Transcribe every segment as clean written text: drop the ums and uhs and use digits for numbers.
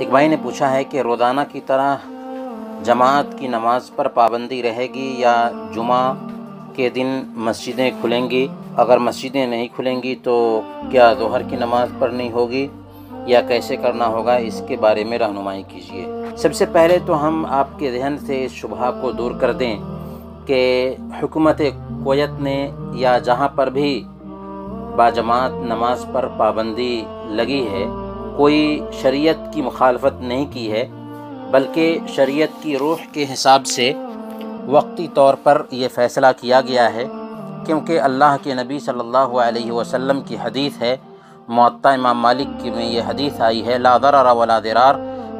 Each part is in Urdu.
ایک بھائی نے پوچھا ہے کہ روزانہ کی طرح جماعت کی نماز پر پابندی رہے گی یا جمعہ کے دن مسجدیں کھلیں گی؟ اگر مسجدیں نہیں کھلیں گی تو کیا ظہر کی نماز پڑھنی ہوگی یا کیسے کرنا ہوگا؟ اس کے بارے میں رہنمائی کیجیے۔ سب سے پہلے تو ہم آپ کے ذہن سے اس شبہہ کو دور کر دیں کہ حکومت کویت نے یا جہاں پر بھی باجماعت نماز پر پابندی لگی ہے کوئی شریعت کی مخالفت نہیں کی ہے، بلکہ شریعت کی روح کے حساب سے وقتی طور پر یہ فیصلہ کیا گیا ہے، کیونکہ اللہ کے نبی صلی اللہ علیہ وسلم کی حدیث ہے، موطا امام مالک کی میں یہ حدیث آئی ہے، لا ضرر ولا ضرار،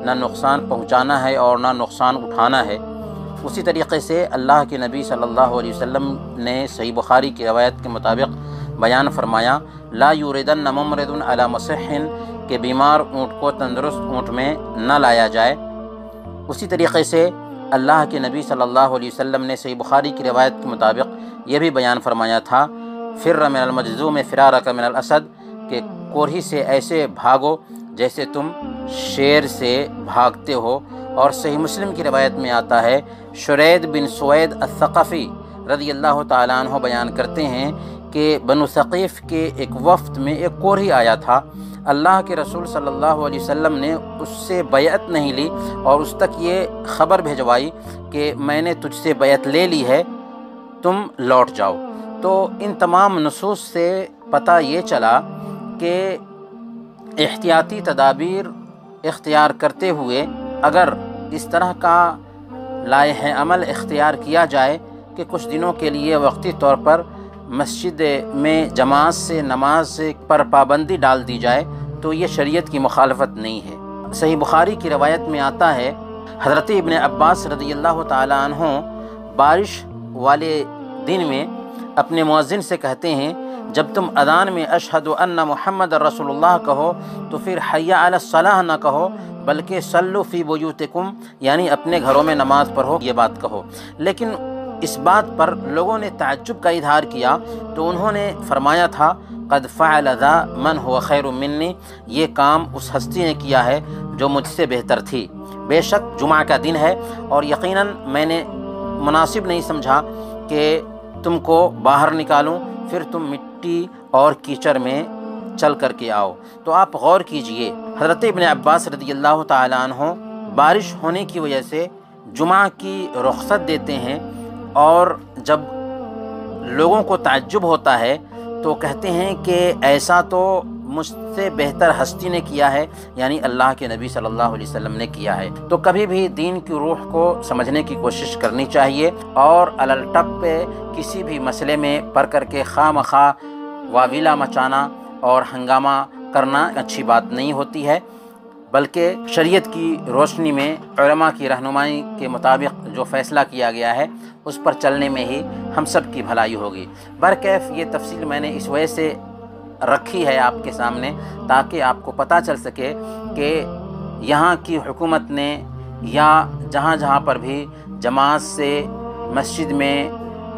نہ نقصان پہنچانا ہے اور نہ نقصان اٹھانا ہے۔ اسی طریقے سے اللہ کے نبی صلی اللہ علیہ وسلم نے صحیح بخاری کی روایت کے مطابق بیان فرمایا، لا یوردن ممرض علی مصح، کہ بیمار اونٹ کو تندرست اونٹ میں نہ لایا جائے۔ اسی طریقے سے اللہ کے نبی صلی اللہ علیہ وسلم نے صحیح بخاری کی روایت کے مطابق یہ بھی بیان فرمایا تھا، فر من المجذوم فرارک من الاسد، کہ کوڑھی سے ایسے بھاگو جیسے تم شیر سے بھاگتے ہو۔ اور صحیح مسلم کی روایت میں آتا ہے، شرید بن سوید الثقفی رضی اللہ تعالیٰ عنہ بیان کرتے ہیں کہ بنو ثقیف کے ایک وفد میں ایک کوڑھی آیا تھا، اللہ کے رسول صلی اللہ علیہ وسلم نے اس سے بیعت نہیں لی اور اس تک یہ خبر بھجوائی کہ میں نے تجھ سے بیعت لے لی ہے، تم لوٹ جاؤ۔ تو ان تمام نصوص سے پتہ یہ چلا کہ احتیاطی تدابیر اختیار کرتے ہوئے اگر اس طرح کا لائحہ عمل اختیار کیا جائے کہ کچھ دنوں کے لیے وقتی طور پر مسجد میں جماعت سے نماز پر پابندی ڈال دی جائے تو یہ شریعت کی مخالفت نہیں ہے۔ صحیح بخاری کی روایت میں آتا ہے، حضرت ابن عباس رضی اللہ تعالیٰ عنہ بارش والے دن میں اپنے مؤذن سے کہتے ہیں، جب تم اذان میں اشہد ان محمد رسول اللہ کہو تو پھر حی علی الصلاۃ نہ کہو بلکہ صلوا فی بیوتکم، یعنی اپنے گھروں میں نماز پڑھو، یہ بات کہو۔ لیکن اس بات پر لوگوں نے تعجب کا اظہار کیا تو انہوں نے فرمایا تھا، قد فعل ذا من هو خیر منی، یہ کام اس ہستی نے کیا ہے جو مجھ سے بہتر تھی۔ بے شک جمعہ کا دن ہے اور یقیناً میں نے مناسب نہیں سمجھا کہ تم کو باہر نکالوں، پھر تم مٹی اور کیچڑ میں چل کر کے آؤ۔ تو آپ غور کیجئے، حضرت ابن عباس رضی اللہ تعالیٰ عنہ بارش ہونے کی وجہ سے جمعہ کی رخصت دیتے ہیں، اور جب لوگوں کو تعجب ہوتا ہے تو کہتے ہیں کہ ایسا تو مجھ سے بہتر ہستی نے کیا ہے، یعنی اللہ کے نبی صلی اللہ علیہ وسلم نے کیا ہے۔ تو کبھی بھی دین کی روح کو سمجھنے کی کوشش کرنی چاہیے اور الٹپ پہ کسی بھی مسئلے میں پڑھ کر کے خواہ مخواہ واویلا مچانا اور ہنگامہ کرنا اچھی بات نہیں ہوتی ہے، بلکہ شریعت کی روشنی میں علماء کی رہنمائی کے مطابق جو فیصلہ کیا گیا ہے اس پر چلنے میں ہی ہم سب کی بھلائی ہوگی۔ برکیف یہ تفصیل میں نے اس وجہ سے رکھی ہے آپ کے سامنے تاکہ آپ کو پتہ چل سکے کہ یہاں کی حکومت نے یا جہاں جہاں پر بھی جماعت سے مسجد میں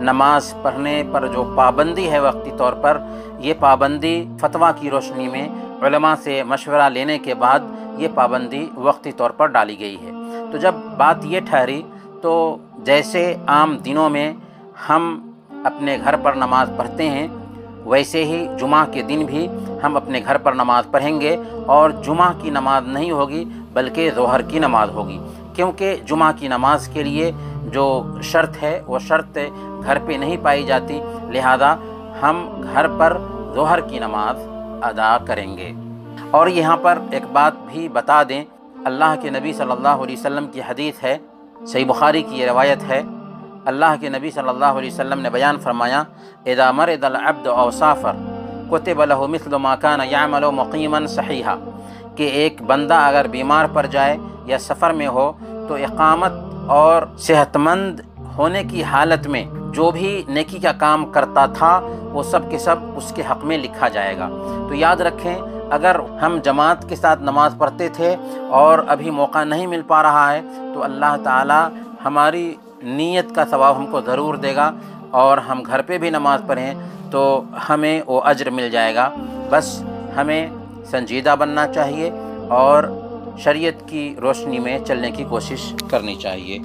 نماز پڑھنے پر جو پابندی ہے وقتی طور پر، یہ پابندی فتویٰ کی روشنی میں علماء سے مشورہ لینے کے بعد یہ پابندی وقتی طور پر ڈالی گئی ہے۔ تو جب بات یہ ٹھہری تو جیسے عام دنوں میں ہم اپنے گھر پر نماز پڑھتے ہیں ویسے ہی جمعہ کے دن بھی ہم اپنے گھر پر نماز پڑھیں گے، اور جمعہ کی نماز نہیں ہوگی بلکہ ظہر کی نماز ہوگی، کیونکہ جمعہ کی نماز کے لیے جو شرط ہے وہ شرط گھر پہ نہیں پائی جاتی، لہذا ہم گھر پر ظہر کی نماز ادا کریں گے۔ اور یہاں پر ایک بات بھی بتا دیں، اللہ کے نبی صلی اللہ علیہ وسلم کی حدیث ہے، صحیح بخاری کی یہ روایت ہے، اللہ کے نبی صلی اللہ علیہ وسلم نے بیان فرمایا، اذا مرض العبد او سافر کتب له مثل ما كان يعمل مقیما صحیحا، کہ ایک بندہ اگر بیمار پڑ جائے یا سفر میں ہو تو اقامت اور صحت مند ہونے کی حالت میں جو بھی نیکی کا کام کرتا تھا وہ سب کے سب اس کے حق میں لکھا جائے گا۔ تو یاد رکھیں، اگر ہم جماعت کے ساتھ نماز پڑھتے تھے اور ابھی موقع نہیں مل پا رہا ہے تو اللہ تعالی ہماری نیت کا ثواب ہم کو ضرور دے گا، اور ہم گھر پہ بھی نماز پڑھیں تو ہمیں وہ اجر مل جائے گا۔ بس ہمیں سنجیدہ بننا چاہیے اور شریعت کی روشنی میں چلنے کی کوشش کرنی چاہیے۔